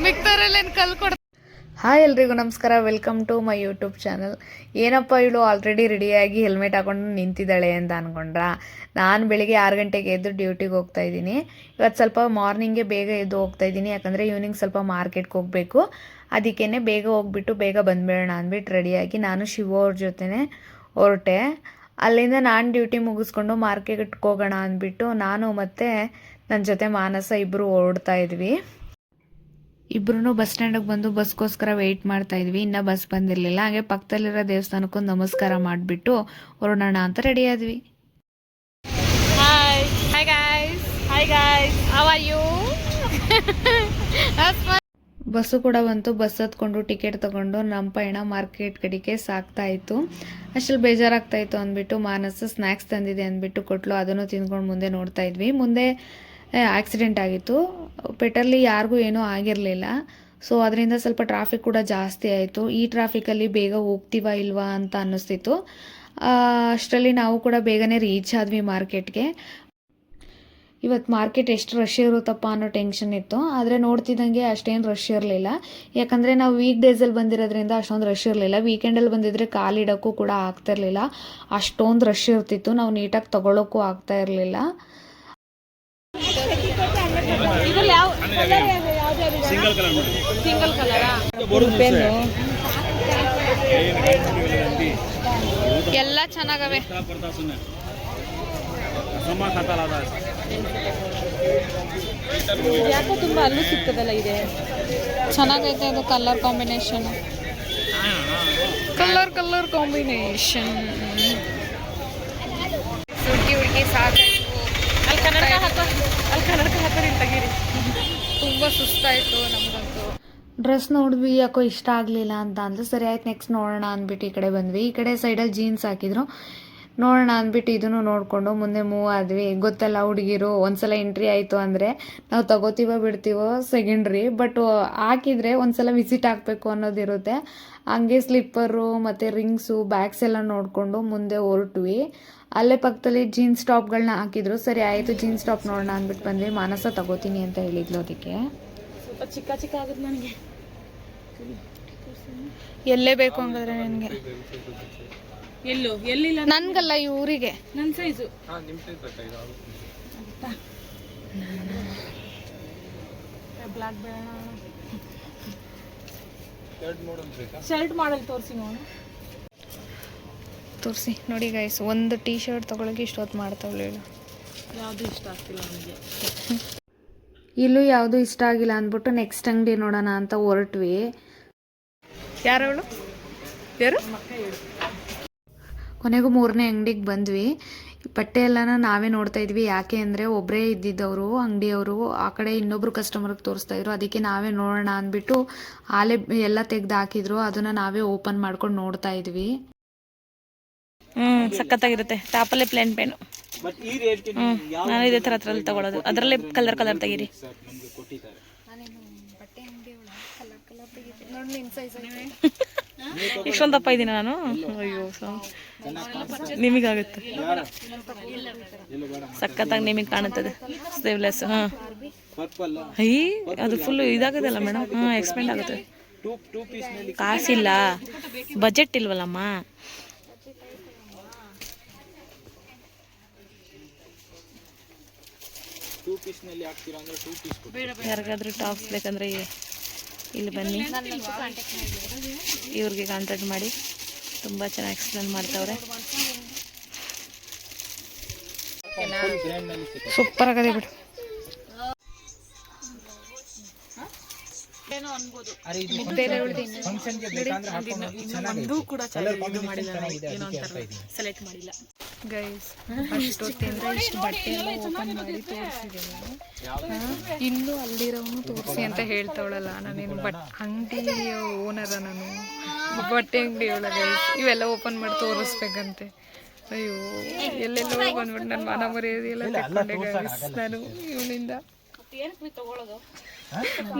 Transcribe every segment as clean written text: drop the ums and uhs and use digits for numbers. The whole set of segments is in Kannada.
ಮಿಕ್ತರಲ್ಲೇನು ಕಲ್ ಕೊಡ್ತಾರೆ. ಹಾಯ್ ಎಲ್ರಿಗೂ ನಮಸ್ಕಾರ, welcome to my YouTube channel. ಏನಪ್ಪ ಇವಳು ಆಲ್ರೆಡಿ ರೆಡಿಯಾಗಿ ಹೆಲ್ಮೆಟ್ ಹಾಕೊಂಡು ನಿಂತಿದ್ದಾಳೆ ಅಂತ ಅಂದ್ಕೊಂಡ್ರಾ? ನಾನು ಬೆಳಿಗ್ಗೆ 6 ಗಂಟೆಗೆ ಎದ್ದು ಡ್ಯೂಟಿಗೆ ಹೋಗ್ತಾ ಇದ್ದೀನಿ. ಇವತ್ತು ಸ್ವಲ್ಪ ಮಾರ್ನಿಂಗೇ ಬೇಗ ಎದ್ದು ಹೋಗ್ತಾ ಇದ್ದೀನಿ, ಯಾಕಂದರೆ ಈವ್ನಿಂಗ್ ಸ್ವಲ್ಪ ಮಾರ್ಕೆಟ್ಗೆ ಹೋಗಬೇಕು. ಅದಕ್ಕೇ ಬೇಗ ಹೋಗ್ಬಿಟ್ಟು ಬೇಗ ಬಂದುಬಿಡೋಣ ಅಂದ್ಬಿಟ್ಟು ರೆಡಿಯಾಗಿ ನಾನು ಶಿವ ಅವ್ರ ಜೊತೆನೇ ಹೊರಟೆ. ಅಲ್ಲಿಂದ ನಾನು ಡ್ಯೂಟಿ ಮುಗಿಸ್ಕೊಂಡು ಮಾರ್ಕೆಟ್ಗೆ ಹೋಗೋಣ ಅಂದ್ಬಿಟ್ಟು ನಾನು ಮತ್ತು ನನ್ನ ಜೊತೆ ಮಾನಸ ಇಬ್ಬರು ಓಡ್ತಾ ಇದ್ವಿ. ಇಬ್ಬರೂ ಬಸ್ ಸ್ಟ್ಯಾಂಡಿಗೆ ಬಂದು ಬಸ್ಗೋಸ್ಕರ ವೆಯ್ಟ್ ಮಾಡ್ತಾ ಇದ್ವಿ. ಇನ್ನೂ ಬಸ್ ಬಂದಿರಲಿಲ್ಲ. ಹಾಗೆ ಪಕ್ಕದಲ್ಲಿರೋ ದೇವಸ್ಥಾನಕ್ಕೂ ನಮಸ್ಕಾರ ಮಾಡಿಬಿಟ್ಟು ಹೊರಡೋಣ ಅಂತ ರೆಡಿ ಆದ್ವಿ. ಬಸ್ಸು ಕೂಡ ಬಂತು. ಬಸ್ ಹತ್ಕೊಂಡು ಟಿಕೆಟ್ ತಗೊಂಡು ನಮ್ಮ ಪಯಣ ಮಾರ್ಕೆಟ್ ಕಡೆಗೆ ಸಾಕ್ತಾ ಇತ್ತು. ಅಷ್ಟಲ್ಲಿ ಬೇಜಾರಾಗ್ತಾ ಇತ್ತು ಅಂದ್ಬಿಟ್ಟು ಮಾನಸ ಸ್ನ್ಯಾಕ್ಸ್ ತಂದಿದೆ ಅಂದ್ಬಿಟ್ಟು ಕೊಟ್ಲು. ಅದನ್ನು ತಿಂದ್ಕೊಂಡು ಮುಂದೆ ನೋಡ್ತಾ ಇದ್ವಿ. ಮುಂದೆ ಆಕ್ಸಿಡೆಂಟ್ ಆಗಿತ್ತು. ಪೆಟ್ರಲ್ಲಿ ಯಾರಿಗೂ ಏನೂ ಆಗಿರಲಿಲ್ಲ. ಸೊ ಅದರಿಂದ ಸ್ವಲ್ಪ ಟ್ರಾಫಿಕ್ ಕೂಡ ಜಾಸ್ತಿ ಆಯಿತು. ಈ ಟ್ರಾಫಿಕಲ್ಲಿ ಬೇಗ ಹೋಗ್ತೀವಾ ಇಲ್ವಾ ಅಂತ ಅನ್ನಿಸ್ತಿತ್ತು. ಅಷ್ಟರಲ್ಲಿ ನಾವು ಕೂಡ ಬೇಗನೆ ರೀಚ್ ಆದ್ವಿ ಮಾರ್ಕೆಟ್ಗೆ. ಇವತ್ತು ಮಾರ್ಕೆಟ್ ಎಷ್ಟು ರಶ್ ಇರುತ್ತಪ್ಪ ಅನ್ನೋ ಟೆನ್ಷನ್ ಇತ್ತು. ಆದರೆ ನೋಡ್ತಿದ್ದಂಗೆ ಅಷ್ಟೇನು ರಶ್ ಇರಲಿಲ್ಲ. ಯಾಕಂದರೆ ನಾವು ವೀಕ್ ಡೇಸಲ್ಲಿ ಬಂದಿರೋದ್ರಿಂದ ಅಷ್ಟೊಂದು ರಶ್ ಇರಲಿಲ್ಲ. ವೀಕೆಂಡಲ್ಲಿ ಬಂದಿದ್ರೆ ಕಾಲಿಡೋಕ್ಕೂ ಕೂಡ ಆಗ್ತಾಯಿರಲಿಲ್ಲ, ಅಷ್ಟೊಂದು ರಶ್ ಇರ್ತಿತ್ತು. ನಾವು ನೀಟಾಗಿ ತೊಗೊಳೋಕ್ಕೂ ಆಗ್ತಾ ಇರಲಿಲ್ಲ. ಎಲ್ಲ ಚೆನ್ನಾಗವೆ. ಯಾಕೋ ತುಂಬಾ ಅಲ್ಲೂ ಸಿಗ್ತದಲ್ಲ, ಇದೆ ಚೆನ್ನಾಗೈತೆ. ಅದು ಕಲರ್ ಕಾಂಬಿನೇಷನ್ ಕಾಂಬಿನೇಷನ್ ಹುಡುಗಿ ಸಾಕಾಯ್ತು. ಅಲ್ಲಿ ಕನ್ನಡಕ ಹಾಕೋರಿ ತೆಗೀರಿ. ತುಂಬ ಸುಸ್ತಾಯಿತು ನಮಗಂತೂ. ಡ್ರೆಸ್ ನೋಡಿದ್ವಿ, ಯಾಕೋ ಇಷ್ಟ ಆಗಲಿಲ್ಲ ಅಂತ ಅಂದು ಸರಿ ಆಯ್ತು ನೆಕ್ಸ್ಟ್ ನೋಡೋಣ ಅಂದ್ಬಿಟ್ಟು ಈ ಕಡೆ ಬಂದ್ವಿ. ಈ ಕಡೆ ಸೈಡಲ್ಲಿ ಜೀನ್ಸ್ ಹಾಕಿದ್ರು, ನೋಡೋಣ ಅಂದ್ಬಿಟ್ಟು ಇದನ್ನು ನೋಡಿಕೊಂಡು ಮುಂದೆ ಮೂವ್ ಆದ್ವಿ. ಗೊತ್ತಲ್ಲ ಹುಡುಗಿರು, ಒಂದ್ಸಲ ಎಂಟ್ರಿ ಆಯಿತು ಅಂದರೆ ನಾವು ತಗೋತೀವೋ ಬಿಡ್ತೀವೋ ಸೆಕೆಂಡ್ರಿ, ಬಟ್ ಹಾಕಿದರೆ ಒಂದ್ಸಲ ವಿಸಿಟ್ ಹಾಕಬೇಕು ಅನ್ನೋದಿರುತ್ತೆ. ಹಂಗೆ ಸ್ಲಿಪ್ಪರು ಮತ್ತು ರಿಂಗ್ಸು ಬ್ಯಾಗ್ಸ್ ಎಲ್ಲ ನೋಡಿಕೊಂಡು ಮುಂದೆ ಹೊರಟ್ವಿ. ಅಲ್ಲೇ ಪಕ್ಕದಲ್ಲಿ ಜೀನ್ಸ್ ಟಾಪ್ಗಳನ್ನ ಹಾಕಿದ್ರು. ಸರಿ ಆಯಿತು ಜೀನ್ಸ್ ಟಾಪ್ ನೋಡೋಣ ಅಂದ್ಬಿಟ್ಟು ಬಂದ್ವಿ. ಮಾನಸ ತಗೋತೀನಿ ಅಂತ ಹೇಳಿದ್ಲು. ಅದಕ್ಕೆ ಸ್ವಲ್ಪ ಚಿಕ್ಕ ಆಗುತ್ತೆ ನನಗೆ. ಎಲ್ಲೇ ಬೇಕು ಹಂಗಾದ್ರೆ ನನಗೆ. ಎಲ್ಲಿಲ್ಲ ನನ್ಗಲ್ಲ, ಇವರಿಗೆ ನನ್ನ ಸೈಜು. ಬ್ಲಾಕ್ ಬೇಡ, ಶರ್ಟ್ ಮಾಡಲ್ ತೋರಿಸಿ ನೋಡು. ತೋರಿಸಿ ನೋಡಿ ಗೈಸ್, ಒಂದು ಟೀ ಶರ್ಟ್ ತೊಗೊಳಕ್ಕೆ ಇಷ್ಟೊತ್ತು ಮಾಡ್ತಾವಳು. ಯಾವುದು ಇಷ್ಟ ಆಗ್ತಿಲ್ಲ ನನಗೆ. ಇಲ್ಲೂ ಯಾವುದು ಇಷ್ಟ ಆಗಿಲ್ಲ ಅಂದ್ಬಿಟ್ಟು ನೆಕ್ಸ್ಟ್ ಅಂಗಡಿ ನೋಡೋಣ ಅಂತ ಹೊರಟ್ವಿ. ಯಾರವಳು? ಯಾರು? ಕೊನೆಗೂ 3ನೇ ಅಂಗಡಿಗೆ ಬಂದ್ವಿ. ಬಟ್ಟೆ ಎಲ್ಲನ ನಾವೇ ನೋಡ್ತಾ ಇದ್ವಿ. ಯಾಕೆ ಅಂದರೆ ಒಬ್ಬರೇ ಇದ್ದಿದ್ದವರು ಅಂಗಡಿಯವರು, ಆ ಕಡೆ ಇನ್ನೊಬ್ರು ಕಸ್ಟಮರ್ಗೆ ತೋರಿಸ್ತಾ ಇದ್ರು. ಅದಕ್ಕೆ ನಾವೇ ನೋಡೋಣ ಅಂದ್ಬಿಟ್ಟು ಆಲೆ ಎಲ್ಲ ತೆಗ್ದು ಹಾಕಿದ್ರು. ಅದನ್ನು ನಾವೇ ಓಪನ್ ಮಾಡ್ಕೊಂಡು ನೋಡ್ತಾ ಇದ್ವಿ. ಸಖತ್ತಾಗಿರುತ್ತೆ. ಟಾಪಲ್ಲೇ ಪ್ಲೇನ್ ಪೇನು. ನಾನು ಇದೇ ಥರ ಹತ್ರಲ್ಲಿ ತಗೊಳ್ಳೋದು. ಅದರಲ್ಲೇ ಕಲರ್ ತೆಗೀರಿ. ಇಷ್ಟೊಂದು ದಪ್ಪ ಇದ್ದೀನಿ ನಾನು. ಅಯ್ಯೋ ನಿಮಗಾಗುತ್ತೆ, ಸಖತ್ತಾಗಿ ನಿಮಗೆ ಕಾಣುತ್ತದೆ. ಸ್ಲೀವ್ಲೆಸ್. ಹಾಂ, ಅದು ಫುಲ್ ಇದಾಗುತ್ತಲ್ಲ ಮೇಡಮ್. ಹಾಂ, ಎಕ್ಸ್ಪೆಂಡ್ ಆಗುತ್ತೆ. ಕಾಸಿಲ್ಲ, ಬಜೆಟ್ ಇಲ್ವಲ್ಲಮ್ಮ. ಯಾರಿಗಾದ್ರೂ ಟಾಪ್ಸ್ ಬೇಕಂದ್ರೆ ಇಲ್ಲಿ ಬನ್ನಿ, ಇವ್ರಿಗೆ ಕಾಂಟ್ಯಾಕ್ಟ್ ಮಾಡಿ. ತುಂಬ ಚೆನ್ನಾಗಿ ಎಕ್ಸ್ಪ್ಲೇನ್ ಮಾಡ್ತಾವ್ರೆ. ಸೂಪರ್ ಆಗದೆ ಬಿಡು. ಗೈಸ್, ಅಷ್ಟೊತ್ತಿಂದ ಇಷ್ಟು ಬಟ್ಟೆ ಎಲ್ಲ ಓಪನ್ ಮಾಡಿ ತೋರಿಸಿದ್ದೀನಿ. ಇನ್ನೂ ಅಲ್ಲಿರೋನು ತೋರಿಸಿ ಅಂತ ಹೇಳ್ತಾವಳಲ್ಲ. ನಾನೇನು ಅಂಗಡಿ ಓನರ, ನಾನು ಬಟ್ಟೆ ಅಂಗಡಿ ಒಳಗೆ ಇವೆಲ್ಲ ಓಪನ್ ಮಾಡಿ ತೋರಿಸ್ಬೇಕಂತೆ. ಅಯ್ಯೋ, ಎಲ್ಲೆಲ್ಲೋ ಬಂದ್ಬಿಟ್ಟು ನನ್ನ ಮನ ಮರ್ಯಾದೆಲ್ಲ ತಗೊಂಡೆ ಗೈಸ್ ನಾನು ಇವನಿಂದ.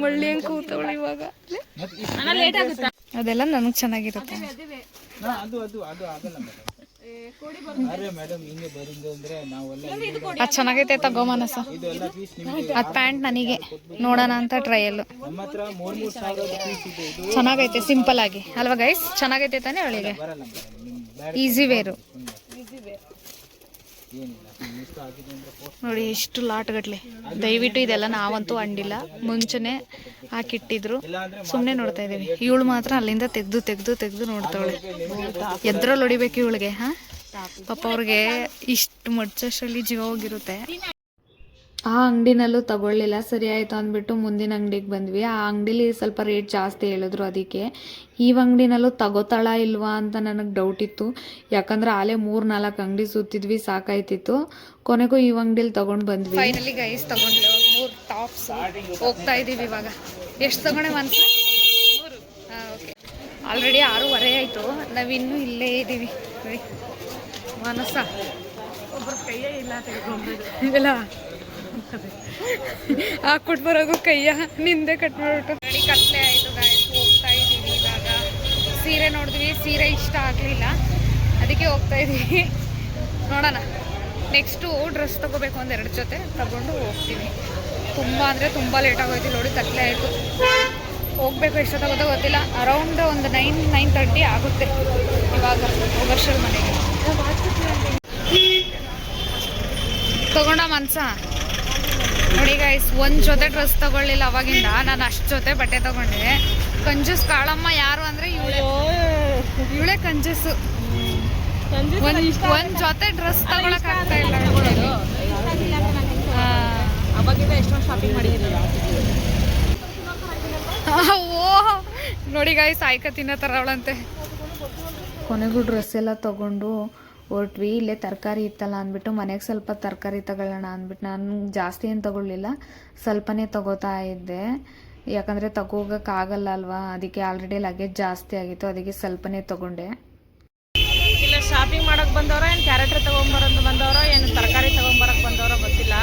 ಮಳ್ಳಿ ಹಂಗೆ ಕೂತವಳು ಇವಾಗ. ಅದೆಲ್ಲ ನನಗೆ ಚೆನ್ನಾಗಿರುತ್ತೆ. ಅದು ಚೆನ್ನಾಗೈತೆ ತಗೋ ಮನಸ. ಅದು ಪ್ಯಾಂಟ್ ನನಗೆ ನೋಡೋಣ ಅಂತ ಟ್ರಯಲ್ ಚೆನ್ನಾಗೈತೆ, ಸಿಂಪಲ್ ಆಗಿ ಅಲ್ವಾ ಗೈಸ್? ಚೆನ್ನಾಗೈತೆ ತಾನೇ ಅವಳಿಗೆ, ಈಸಿ ವೇರು ನೋಡಿ. ಎಷ್ಟು ಲಾಟ್ಗಟ್ಲೆ. ದಯವಿಟ್ಟು ಇದೆಲ್ಲ ನಾವಂತೂ ಅಂಡಿಲ್ಲ, ಮುಂಚೆನೆ ಹಾಕಿಟ್ಟಿದ್ರು, ಸುಮ್ಮನೆ ನೋಡ್ತಾ ಇದೀವಿ. ಇವಳು ಮಾತ್ರ ಅಲ್ಲಿಂದ ತೆಗ್ದು ತೆಗ್ದು ತೆಗ್ದು ನೋಡ್ತಾವಳೆ. ಎದ್ರಲ್ಲಿ ಹೊಡಿಬೇಕು ಇವಳಿಗೆ. ಪಾಪ ಅವ್ರಿಗೆ ಇಷ್ಟು ಮಡ್ಚಷ್ಟರಲ್ಲಿ ಜೀವ ಹೋಗಿರುತ್ತೆ. ಆ ಅಂಗಡಿನಲ್ಲೂ ತಗೊಳ್ಳಿಲ್ಲ, ಸರಿ ಆಯಿತು ಅಂದ್ಬಿಟ್ಟು ಮುಂದಿನ ಅಂಗಡಿಗೆ ಬಂದ್ವಿ. ಆ ಅಂಗಡಿಲಿ ಸ್ವಲ್ಪ ರೇಟ್ ಜಾಸ್ತಿ ಹೇಳಿದ್ರು, ಅದಕ್ಕೆ ಈ ಅಂಗಡಿನಲ್ಲೂ ತಗೋತಾಳ ಇಲ್ವಾ ಅಂತ ನನಗೆ ಡೌಟ್ ಇತ್ತು. ಯಾಕಂದ್ರೆ ಆಲೇ 3-4 ಅಂಗಡಿ ಸುತ್ತಿದ್ವಿ, ಸಾಕಾಯ್ತಿತ್ತು. ಕೊನೆಗೂ ಈ ಅಂಗಡಿಲಿ ತಗೊಂಡು ಬಂದ್ವಿ. ಫೈನಲಿ ಗೈಸ್ ತಗೊಂಡ್ವಿ 3 ಟಾಪ್ಸ್. ಹೋಗ್ತಾ ಇದೀವಿ ಇವಾಗ. ಎಷ್ಟು ತಗೊಂಡೆ ಮನ್ಸ? ಓಕೆ, ಆಲ್ರೆಡಿ 6:15 ಆಯಿತು. ನಾವಿನ್ನೂ ಇಲ್ಲೇ ಇದ್ದೀವಿ ನೋಡಿ. ಮನಸ್ಸ ಒಬ್ಬರು ಕೈಯೇ ಇಲ್ಲ ತೆಗೆದುಕೊಂಡ್ಬಿಲ್ಲ, ಹಾಕ್ಬಿಟ್ಟು ಬರೋದು ಕೈಯ ನಿಂದೆ ಕಟ್ ಮಾಡ್ಬಿಟ್ಟು. ಗಾಡಿ ಕತ್ಲೆ ಆಯಿತು ಗಾಯ್ಸ್, ಹೋಗ್ತಾ ಇದ್ದೀವಿ ಇವಾಗ. ಸೀರೆ ನೋಡಿದ್ವಿ, ಸೀರೆ ಇಷ್ಟ ಆಗಲಿಲ್ಲ, ಅದಕ್ಕೆ ಹೋಗ್ತಾ ಇದ್ದೀವಿ. ನೋಡೋಣ, ನೆಕ್ಸ್ಟು ಡ್ರೆಸ್ ತೊಗೋಬೇಕು, 1-2 ಜೊತೆ ತಗೊಂಡು ಹೋಗ್ತೀವಿ. ತುಂಬ ಅಂದರೆ ತುಂಬ ಲೇಟ್ ಆಗೋಯ್ತು ನೋಡಿ, ಕತ್ಲೆ ಆಯಿತು. ಹೋಗ್ಬೇಕು, ಎಷ್ಟು ತಗೋತಾ ಗೊತ್ತಿಲ್ಲ. ಅರೌಂಡ್ ಒಂದು 9-9:30 ಆಗುತ್ತೆ ಇವಾಗ ಹೋಗೋಷ್ಟರ ಮನೆಗೆ. ತಗೊಂಡ ಮನ್ಸ ನೋಡಿ ಗೈಸ್, 1 ಜೊತೆ ಡ್ರೆಸ್ ತಗೊಳ್ಳಿಲ್ಲ ಅವಾಗಿಂದ. ನಾನು ಅಷ್ಟು ಜೊತೆ ಬಟ್ಟೆ ತಗೊಂಡೆ. ಕಂಜೂಸ್ ಕಾಳಮ್ಮ ಯಾರು ಅಂದರೆ ಇವಳೇ ಕಂಜೂಸು. ಒಂದು ಜೊತೆ ಡ್ರೆಸ್ ತಗೊಳಕ್ ಆಗ್ತಾ ಇಲ್ಲ. ಅವಾಗಿಂದ ಎಷ್ಟೊಂದು ಶಾಪಿಂಗ್ ಮಾಡಿದ್ದೀರ. ಓ ನೋಡಿ ಗಾಯ್ಸ್, ಆಯ್ಕ ತಿನ್ನೋ ಥರ ಅವಳಂತೆ. ಕೊನೆಗೂ ಡ್ರೆಸ್ ಎಲ್ಲ ತಗೊಂಡು ಹೊರಟ್ವಿ. ಇಲ್ಲೇ ತರಕಾರಿ ಇತ್ತಲ್ಲ ಅಂದ್ಬಿಟ್ಟು ಮನೆಗೆ ಸ್ವಲ್ಪ ತರಕಾರಿ ತಗೊಳ್ಳೋಣ ಅಂದ್ಬಿಟ್ಟು ನಾನು ಜಾಸ್ತಿ ಏನು ತಗೊಳ್ಳಿಲ್ಲ, ಸ್ವಲ್ಪನೇ ತಗೋತಾ ಇದ್ದೆ. ಯಾಕಂದರೆ ತಗೋಗೋಕ್ಕಾಗಲ್ಲ ಅಲ್ವಾ, ಅದಕ್ಕೆ ಆಲ್ರೆಡಿ ಲಗೇಜ್ ಜಾಸ್ತಿ ಆಗಿತ್ತು, ಅದಕ್ಕೆ ಸ್ವಲ್ಪನೇ ತಗೊಂಡೆ. ಇಲ್ಲ ಶಾಪಿಂಗ್ ಮಾಡೋಕೆ ಬಂದವರೋ ಏನು ಕ್ಯಾರೆಟ್ರಿ ತೊಗೊಂಬರೋದು ಬಂದವರೋ ಏನು ತರಕಾರಿ ತೊಗೊಂಬರೋಕೆ ಬಂದವರೋ ಗೊತ್ತಿಲ್ಲ.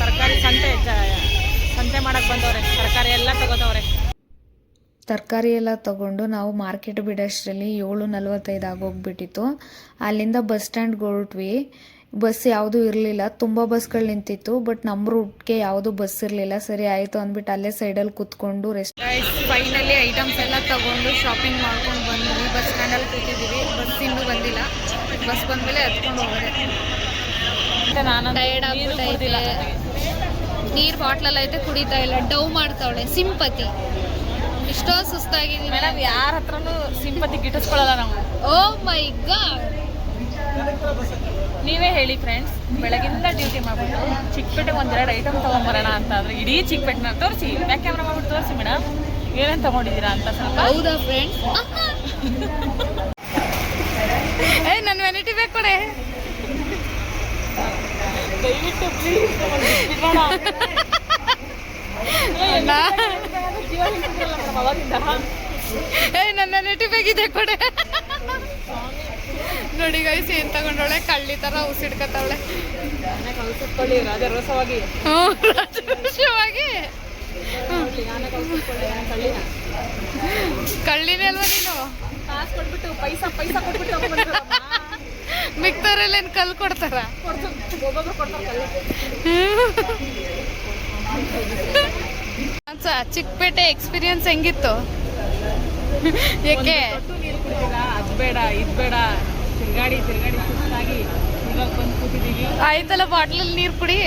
ತರಕಾರಿ ಸಂತೆ ಮಾಡೋಕೆ ಬಂದವ್ರೆ, ತರಕಾರಿ ಎಲ್ಲ ತಗೋತವ್ರೆ. ತರಕಾರಿ ಎಲ್ಲ ತೊಗೊಂಡು ನಾವು ಮಾರ್ಕೆಟ್ ಬಿಡೋಷ್ಟರಲ್ಲಿ 7:45 ಆಗೋಗ್ಬಿಟ್ಟಿತ್ತು. ಅಲ್ಲಿಂದ ಬಸ್ ಸ್ಟ್ಯಾಂಡ್ಗೆ ಹೊರಟ್ವಿ. ಬಸ್ ಯಾವುದೂ ಇರಲಿಲ್ಲ, ತುಂಬ ಬಸ್ಗಳು ನಿಂತಿತ್ತು, ಬಟ್ ನಮ್ಮ ರೂಟ್ಗೆ ಯಾವುದೂ ಬಸ್ ಇರಲಿಲ್ಲ. ಸರಿ ಆಯಿತು ಅಂದ್ಬಿಟ್ಟು ಅಲ್ಲೇ ಸೈಡಲ್ಲಿ ಕೂತ್ಕೊಂಡು ಫೈನಲಿ ಐಟಮ್ಸ್ ಎಲ್ಲ ತೊಗೊಂಡು ಶಾಪಿಂಗ್ ಮಾಡ್ಕೊಂಡು ಬಂದ್ವಿ. ಬಸ್ ಸ್ಟ್ಯಾಂಡಲ್ಲಿ ಕೂತಿದ್ದೀವಿ, ಬಸ್ ಇನ್ನೂ ಬಂದಿಲ್ಲ. ಬಸ್ ಬಂದಮೇಲೆ ಹತ್ಕೊಂಡು ಹೋಗೋದೆ. ಟಯರ್ಡ್ ಆಗ್ಬಿಟ್ಟಿಲ್ಲ. ನೀರು ಬಾಟ್ಲಲ್ಲಿ ಐತೆ, ಕುಡಿತಾ ಇಲ್ಲ. ಡವ್ ಮಾಡ್ತಾವಳೆ ಸಿಂಪತಿ. ಇಷ್ಟೋ ಸುಸ್ತಾಗಿದ್ದೀನಿ ಮೇಡಮ್, ಯಾರ ಹತ್ರನೂ ಸಿಂಪತಿ ಗಿಟ್ಟಿಸ್ಕೊಳ್ಳಲ್ಲ ನಾವು. ಓ ಮೈ ಗಾಡ್, ನೀವೇ ಹೇಳಿ ಫ್ರೆಂಡ್ಸ್, ಬೆಳಗಿಂದ ಡ್ಯೂಟಿ ಮಾಡ್ಬಿಟ್ಟು ಚಿಕ್ಕಪೇಟೆಗೆ 1-2 ಐಟಮ್ ತೊಗೊಂಬರೋಣ ಅಂತ ಆದರೆ ಇಡೀ ಚಿಕ್ಕಪೇಟೆನ ತೋರಿಸಿ, ಬ್ಯಾಕ್ ಕ್ಯಾಮ್ರಾ ಮಾಡ್ಬಿಟ್ಟು ತೋರಿಸಿ ಮೇಡಮ್ ಏನೇನು ತೊಗೊಂಡಿದ್ದೀರಾ ಅಂತ ಸ್ವಲ್ಪ. ಹೌದಾ ಫ್ರೆಂಡ್ಸ್? ನನ್ನ ವೆನಿಟಿ ಬೇಕು ಕೊಡೆ. ದಯವಿಟ್ಟು ಪ್ಲೀಸ್ ನನ್ನ ನೆಟಿ ಬೇಕಿದೆ ಕೊಡೆ. ನೋಡಿ ಗೈಸ್, ಏನ್ ತಗೊಂಡವಳೆ, ಕಳ್ಳಿ ತರ ಉಸಿಡ್ಕತ್ತವಳೆ. ರಾಜರೋಸವಾಗಿ ಕಳ್ಳಿನೇ ಅಲ್ವಾ ನೀನು? ಕಾಸು ಕೊಟ್ಬಿಟ್ಟು ಪೈಸಾ ಕೊಟ್ಬಿಟ್ಟು ಮಿಕ್ತಾರಲ್ಲಿ ಏನು ಕಲ್ಲು ಕೊಡ್ತಾರ? ಚಿಕ್ಕಪೇಟೆ ಎಕ್ಸ್ಪೀರಿಯನ್ಸ್ ಹೆಂಗಿತ್ತು? ಯಾಕೆ ಅದು ಬೇಡ ಇದು ಬೇಡ ತಿರ್ಗಾಡಿ ಸುಸ್ತಾಗಿ ಇವಾಗ ಬಂದು ಕೂತಿದ್ದೀವಿ. ಆಯ್ತಲ್ಲ, ಬಾಟ್ಲಲ್ಲಿ ನೀರು ಕುಡಿ.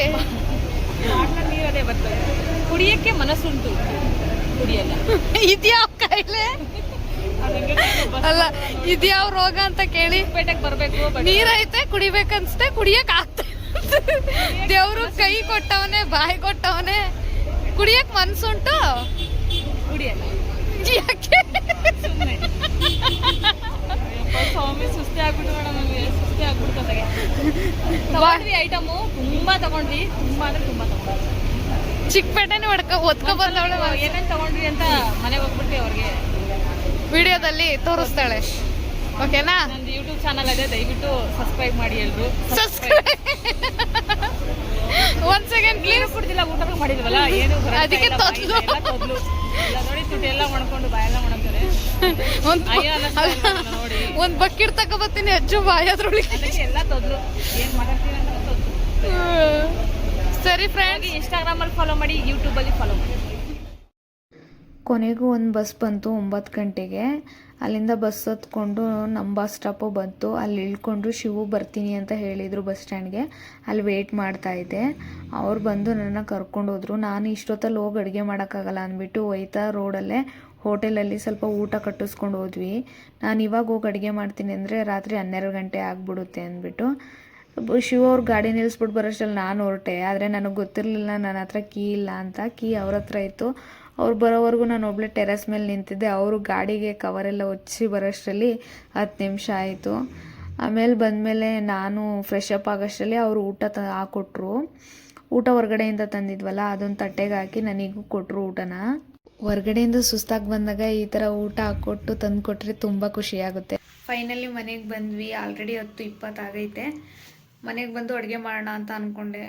ಬಾಟ್ಲಲ್ಲಿ ನೀರದೇ ಬರ್ತದೆ, ಕುಡಿಯಕ್ಕೆ ಮನಸ್ಸುಂಟು, ಕುಡಿಯಲ್ಲ. ಇದ್ಯಾವ ಕಾಯಿಲೆ ಅಲ್ಲ, ಇದ್ಯಾವ ರೋಗ ಅಂತ ಕೇಳಿ ಪೇಟೆಗೆ ಬರಬೇಕು. ನೀರೈತೆ, ಕುಡಿಬೇಕನ್ಸುತ್ತೆ, ಕುಡಿಯಕ್ ಆಗ್ತ. ದೇವ್ರು ಕೈ ಕೊಟ್ಟವನೆ, ಬಾಯಿ ಕೊಟ್ಟವನೆ, ಕುಡಿಯಕ್ ಮನ್ಸುಂಟು, ಕುಡಿಯಲ್ಲ. ಯಾಕೆ? ಸ್ವಾಮಿ ಸುಸ್ತಿ ಆಗ್ಬಿಟ್ಟು ಮೇಡಮ್, ನಮಗೆ ಸುಸ್ತಿ ಆಗ್ಬಿಡ್ತದೆ. ತಗೊಂಡ್ವಿ ಐಟಮು, ತುಂಬಾ ತಗೊಂಡ್ವಿ, ತುಂಬಾ ಅಂದ್ರೆ ತುಂಬಾ ತಗೊಂಡ್ವಿ. ಚಿಕ್ಕಪೇಟೆನೇ ಒತ್ಕೊ ಬಂದವಳೆ. ಏನೇನು ತಗೊಂಡ್ವಿ ಅಂತ ಮನೆಗೆ ಹೋಗ್ಬಿಟ್ಟು ಅವ್ರಿಗೆ ವಿಡಿಯೋದಲ್ಲಿ ತೋರಿಸ್ತಾಳೆ. ಓಕೆನಾ? ನಂದು ಯೂಟ್ಯೂಬ್ ಚಾನಲ್ ಇದೆ, ದಯವಿಟ್ಟು ಸಬ್ಸ್ಕ್ರೈಬ್ ಮಾಡಿ ಎಲ್ರು. ಒಂದ್ ಸೆಕೆಂಡ್ ಕ್ಲೀನ್ ಕೊಡ್ತಿಲ್ಲ, ಊಟ ಮಾಡಿದ್ವಲ್ಲ, ಏನು ಅದಕ್ಕೆ ತೊದ್ಲು ಇಲ್ಲ ನೋಡಿ ತುಟಿ ಎಲ್ಲ ಮಾಡ್ಕೊಂಡು ಬಾಯೆಲ್ಲ ಮಾಡ್ತಾರೆ ಅಯ್ಯೋ ನೋಡಿ ಒಂದು ಬಕೆಟ್ ತಗೊಬತ್ತೀನಿ ಅಜ್ಜು ಬಾಯದ್ರೊಳಗೆ ಅದಕ್ಕೆ ಎಲ್ಲ ತೊದ್ಲು ಏನು ಮಾತಾಡ್ತೀನಿ ಅಂತ ತೊದ್ಲು. ಸರಿ ಫ್ರೆಂಡ್ಸ್, ಇನ್ಸ್ಟಾಗ್ರಾಮಲ್ಲಿ ಫಾಲೋ ಮಾಡಿ, ಯೂಟ್ಯೂಬಲ್ಲಿ ಫಾಲೋ ಮಾಡಿ. ಕೊನೆಗೂ ಒಂದು ಬಸ್ ಬಂತು 9 ಗಂಟೆಗೆ. ಅಲ್ಲಿಂದ ಬಸ್ ಹತ್ಕೊಂಡು ನಮ್ಮ ಬಸ್ ಸ್ಟಾಪು ಬಂತು. ಅಲ್ಲಿ ಇಳ್ಕೊಂಡು ಶಿವು ಬರ್ತೀನಿ ಅಂತ ಹೇಳಿದರು ಬಸ್ ಸ್ಟ್ಯಾಂಡ್ಗೆ. ಅಲ್ಲಿ ವೆಯ್ಟ್ ಮಾಡ್ತಾಯಿದ್ದೆ. ಅವ್ರು ಬಂದು ನನ್ನ ಕರ್ಕೊಂಡು ಹೋದ್ರು. ನಾನು ಇಷ್ಟೊತ್ತಲ್ಲಿ ಹೋಗಿ ಅಡುಗೆ ಮಾಡೋಕ್ಕಾಗಲ್ಲ ಅಂದ್ಬಿಟ್ಟು ಒಯ್ತಾ ರೋಡಲ್ಲೇ ಹೋಟೆಲಲ್ಲಿ ಸ್ವಲ್ಪ ಊಟ ಕಟ್ಟಿಸ್ಕೊಂಡು ಹೋದ್ವಿ. ನಾನು ಇವಾಗ ಹೋಗಿ ಅಡುಗೆ ಮಾಡ್ತೀನಿ ಅಂದರೆ ರಾತ್ರಿ 12 ಗಂಟೆ ಆಗಿಬಿಡುತ್ತೆ ಅಂದ್ಬಿಟ್ಟು ಶಿವ ಅವ್ರ ಗಾಡಿ ನಿಲ್ಲಿಸ್ಬಿಟ್ಟು ಬರೋಷ್ಟರಲ್ಲಿ ನಾನು ಹೊರಟೆ. ಆದರೆ ನನಗೆ ಗೊತ್ತಿರಲಿಲ್ಲ ನನ್ನ ಹತ್ರ ಕೀ ಇಲ್ಲ ಅಂತ. ಕೀ ಅವ್ರ ಹತ್ರ ಇತ್ತು. ಅವ್ರು ಬರೋವರೆಗೂ ನಾನು ಒಬ್ಬಳೆ ಟೆರೆಸ್ ಮೇಲೆ ನಿಂತಿದ್ದೆ. ಅವರು ಗಾಡಿಗೆ ಕವರೆಲ್ಲ ಹೊಚ್ಚಿ ಬರೋಷ್ಟರಲ್ಲಿ 10 ನಿಮಿಷ ಆಯಿತು. ಆಮೇಲೆ ಬಂದಮೇಲೆ ನಾನು ಫ್ರೆಶ್ ಅಪ್ ಆಗೋಷ್ಟರಲ್ಲಿ ಅವರು ಊಟ ಹಾಕ್ಕೊಟ್ರು. ಊಟ ಹೊರಗಡೆಯಿಂದ ತಂದಿದ್ವಲ್ಲ, ಅದೊಂದು ತಟ್ಟೆಗೆ ಹಾಕಿ ನನಗೂ ಕೊಟ್ಟರು ಊಟನ. ಹೊರಗಡೆಯಿಂದ ಸುಸ್ತಾಗಿ ಬಂದಾಗ ಈ ಥರ ಊಟ ಹಾಕ್ಕೊಟ್ಟು ತಂದು ಕೊಟ್ಟರೆ ತುಂಬ ಖುಷಿಯಾಗುತ್ತೆ. ಫೈನಲಿ ಮನೆಗೆ ಬಂದ್ವಿ. ಆಲ್ರೆಡಿ 10:20 ಆಗೈತೆ. ಮನೆಗೆ ಬಂದು ಅಡುಗೆ ಮಾಡೋಣ ಅಂತ ಅಂದ್ಕೊಂಡೆ,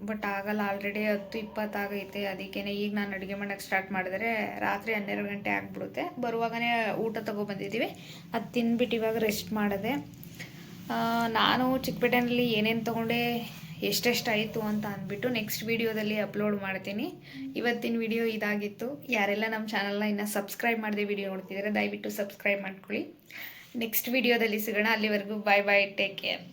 ಬಟ್ ಆಗಲ್ಲ. ಆಲ್ರೆಡಿ 10:20 ಆಗೈತೆ. ಅದಕ್ಕೇ ಈಗ ನಾನು ಅಡುಗೆ ಮಾಡೋಕ್ಕೆ ಸ್ಟಾರ್ಟ್ ಮಾಡಿದ್ರೆ ರಾತ್ರಿ 12 ಗಂಟೆ ಆಗಿಬಿಡುತ್ತೆ. ಬರುವಾಗಲೇ ಊಟ ತೊಗೊಬಂದಿದ್ದೀವಿ. ಅದು ತಿಂದ್ಬಿಟ್ಟು ಇವಾಗ ರೆಸ್ಟ್ ಮಾಡಿದೆ. ನಾನು ಚಿಕ್ಕಪೇಟೆನಲ್ಲಿ ಏನೇನು ತೊಗೊಂಡೆ, ಎಷ್ಟೆಷ್ಟಾಯಿತು ಅಂತ ಅಂದ್ಬಿಟ್ಟು ನೆಕ್ಸ್ಟ್ ವೀಡಿಯೋದಲ್ಲಿ ಅಪ್ಲೋಡ್ ಮಾಡ್ತೀನಿ. ಇವತ್ತಿನ ವಿಡಿಯೋ ಇದಾಗಿತ್ತು. ಯಾರೆಲ್ಲ ನಮ್ಮ ಚಾನಲ್ನ ಇನ್ನೂ ಸಬ್ಸ್ಕ್ರೈಬ್ ಮಾಡದೆ ವಿಡಿಯೋ ನೋಡ್ತಿದ್ದಾರೆ, ದಯವಿಟ್ಟು ಸಬ್ಸ್ಕ್ರೈಬ್ ಮಾಡ್ಕೊಳ್ಳಿ. ನೆಕ್ಸ್ಟ್ ವಿಡಿಯೋದಲ್ಲಿ ಸಿಗೋಣ. ಅಲ್ಲಿವರೆಗೂ ಬಾಯ್ ಬಾಯ್, ಟೇಕ್ ಕೇರ್.